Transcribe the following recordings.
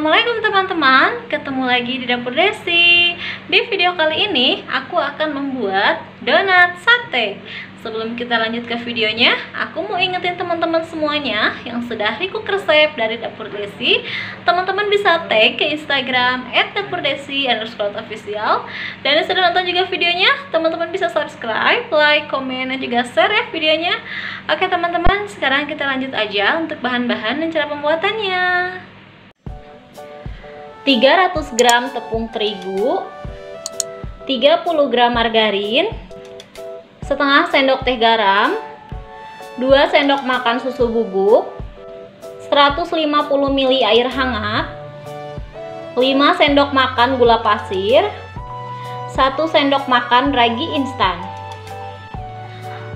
Assalamualaikum teman-teman, ketemu lagi di Dapur Desi. Di video kali ini aku akan membuat donat sate. Sebelum kita lanjut ke videonya, aku mau ingetin teman-teman semuanya yang sudah request resep dari Dapur Desi. Teman-teman bisa tag ke Instagram @dapurdesi_official. Dan yang sudah nonton juga videonya, teman-teman bisa subscribe, like, komen, dan juga share ya videonya. Oke teman-teman, sekarang kita lanjut aja untuk bahan-bahan dan cara pembuatannya. 300 gram tepung terigu, 30 gram margarin, setengah sendok teh garam, 2 sendok makan susu bubuk, 150 ml air hangat, 5 sendok makan gula pasir, 1 sendok makan ragi instan.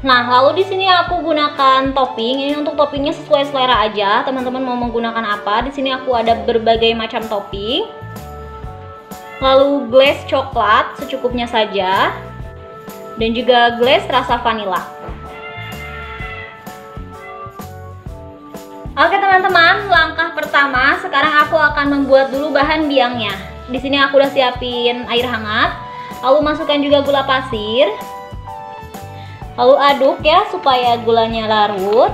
Nah, lalu di sini aku gunakan topping. Ini untuk toppingnya sesuai selera aja. Teman-teman mau menggunakan apa? Di sini aku ada berbagai macam topping. Lalu glaze coklat secukupnya saja. Dan juga glaze rasa vanila. Oke teman-teman, langkah pertama sekarang aku akan membuat dulu bahan biangnya. Di sini aku udah siapin air hangat. Lalu masukkan juga gula pasir. Lalu aduk ya supaya gulanya larut.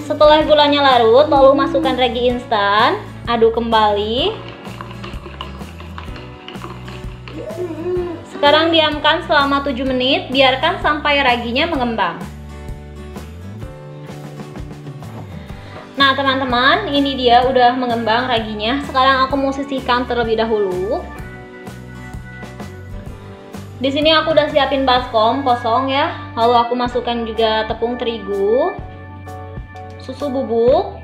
Setelah gulanya larut, lalu masukkan ragi instan, aduk kembali. Sekarang diamkan selama 7 menit, biarkan sampai raginya mengembang. Nah teman-teman, ini dia udah mengembang raginya. Sekarang aku mau sisihkan terlebih dahulu. Di sini aku udah siapin baskom kosong ya. Lalu aku masukkan juga tepung terigu, susu bubuk,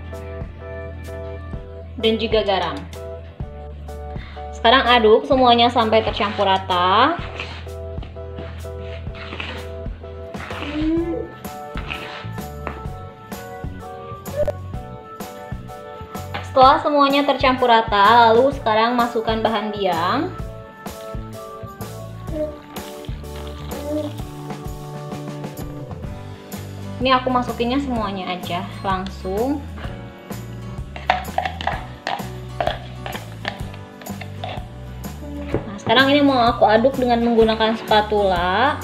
dan juga garam. Sekarang aduk semuanya sampai tercampur rata. Setelah semuanya tercampur rata, lalu sekarang masukkan bahan biang. Ini aku masukinnya semuanya aja langsung. Nah, sekarang ini mau aku aduk dengan menggunakan spatula.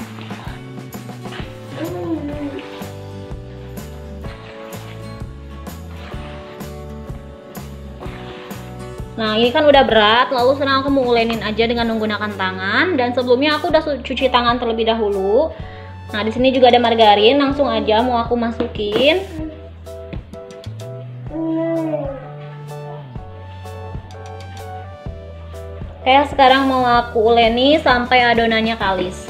Nah, ini kan udah berat, lalu sekarang aku mau ulenin aja dengan menggunakan tangan. Dan sebelumnya aku udah cuci tangan terlebih dahulu. Nah, di sini juga ada margarin, langsung aja mau aku masukin. Kayak sekarang mau aku uleni sampai adonannya kalis.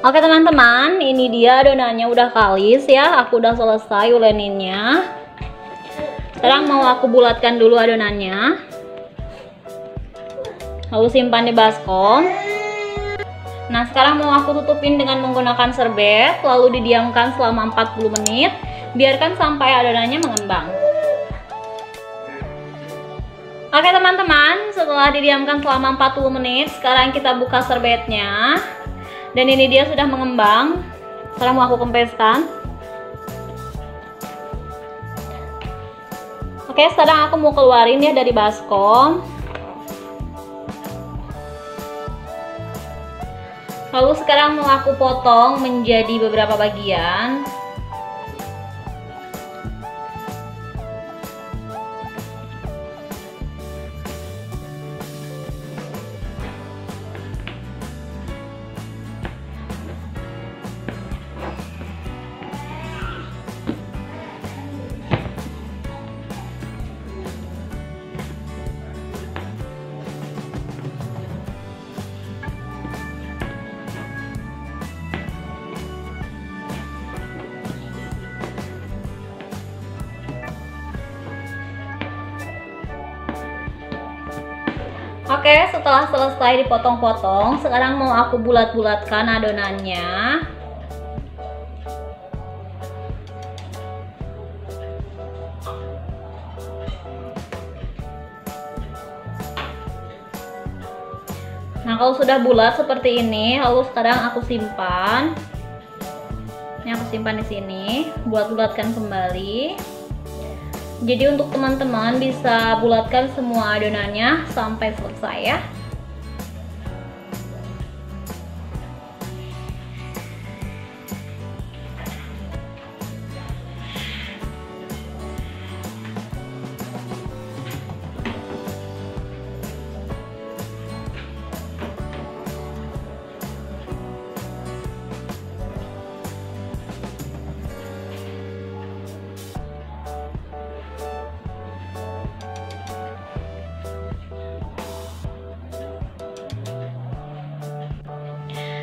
Oke teman-teman, ini dia adonannya udah kalis ya. Aku udah selesai uleninnya. Sekarang mau aku bulatkan dulu adonannya. Lalu simpan di baskom. Nah, sekarang mau aku tutupin dengan menggunakan serbet. Lalu didiamkan selama 40 menit. Biarkan sampai adonannya mengembang. Oke teman-teman, setelah didiamkan selama 40 menit, sekarang kita buka serbetnya. Dan ini dia sudah mengembang. Sekarang mau aku kempeskan. Oke, sekarang aku mau keluarin ya dari baskom. Lalu sekarang mau aku potong menjadi beberapa bagian. Oke, setelah selesai dipotong-potong, sekarang mau aku bulat-bulatkan adonannya. Nah, kalau sudah bulat seperti ini, lalu sekarang aku simpan. Ini aku simpan di sini, bulat-bulatkan kembali. Jadi untuk teman-teman bisa bulatkan semua adonannya sampai selesai ya.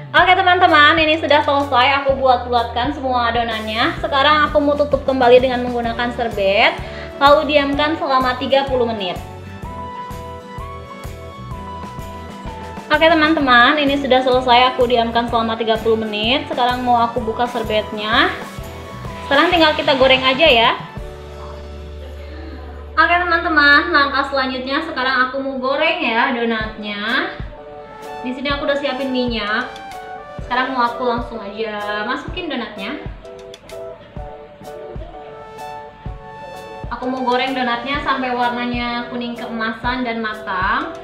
Oke teman-teman, ini sudah selesai aku bulat-bulatkan semua adonannya. Sekarang aku mau tutup kembali dengan menggunakan serbet, lalu diamkan selama 30 menit. Oke teman-teman, ini sudah selesai aku diamkan selama 30 menit. Sekarang mau aku buka serbetnya. Sekarang tinggal kita goreng aja ya. Oke teman-teman, langkah selanjutnya sekarang aku mau goreng ya donatnya. Di sini aku udah siapin minyak. Sekarang mau aku langsung aja masukin donatnya. Aku mau goreng donatnya sampai warnanya kuning keemasan dan matang.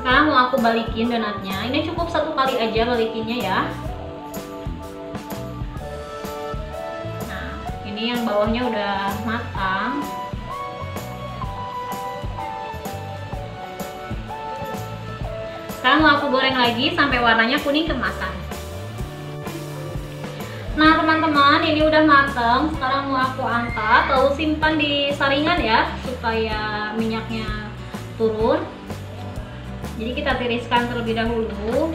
Sekarang mau aku balikin donatnya. Ini cukup satu kali aja balikinnya ya. Nah, ini yang bawahnya udah matang. Sekarang mau aku goreng lagi sampai warnanya kuning keemasan. Nah teman-teman, ini udah matang. Sekarang mau aku angkat lalu simpan di saringan ya, supaya minyaknya turun. Jadi kita tiriskan terlebih dahulu.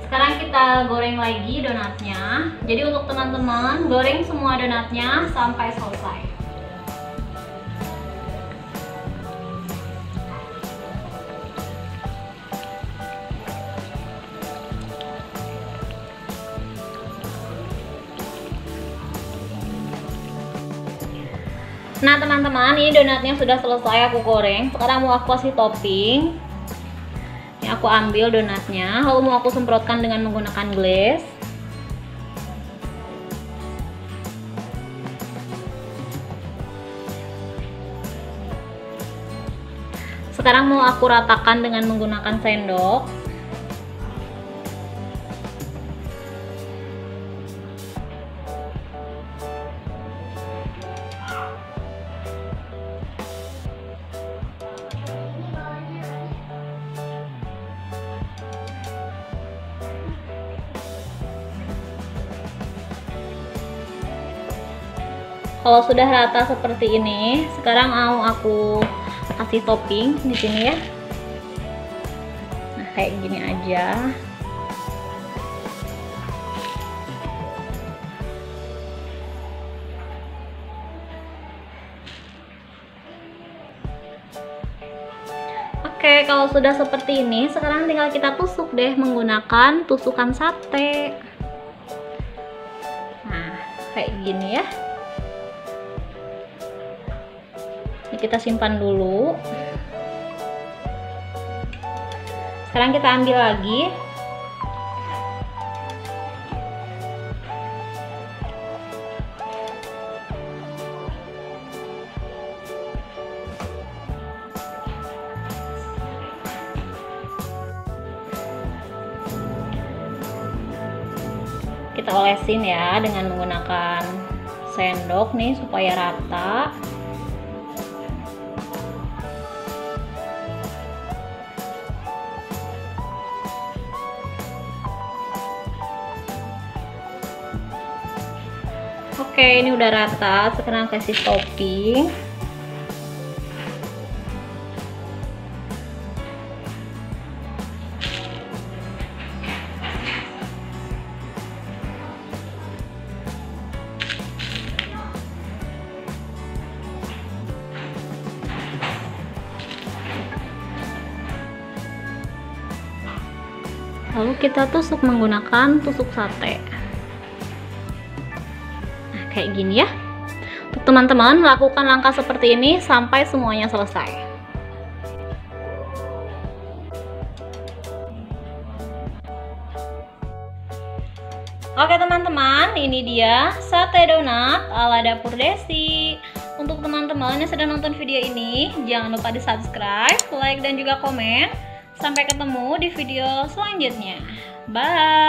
Sekarang kita goreng lagi donatnya. Jadi untuk teman-teman, goreng semua donatnya sampai selesai. Nah teman-teman, ini donatnya sudah selesai aku goreng. Sekarang mau aku kasih topping. Ini aku ambil donatnya, lalu mau aku semprotkan dengan menggunakan glaze. Sekarang mau aku ratakan dengan menggunakan sendok. Kalau sudah rata seperti ini, sekarang mau aku kasih topping di sini ya. Nah, kayak gini aja. Oke, kalau sudah seperti ini, sekarang tinggal kita tusuk deh menggunakan tusukan sate. Nah, kayak gini ya. Ini kita simpan dulu. Sekarang kita ambil lagi. Kita olesin ya dengan menggunakan sendok nih supaya rata. Oke, ini udah rata. Sekarang kasih topping. Lalu kita tusuk menggunakan tusuk sate. Nah, kayak gini ya. Untuk teman-teman, lakukan langkah seperti ini sampai semuanya selesai. Oke teman-teman, ini dia sate donat ala Dapur Desi. Untuk teman-teman yang sedang nonton video ini, jangan lupa di subscribe, like, dan juga komen. Sampai ketemu di video selanjutnya. Bye.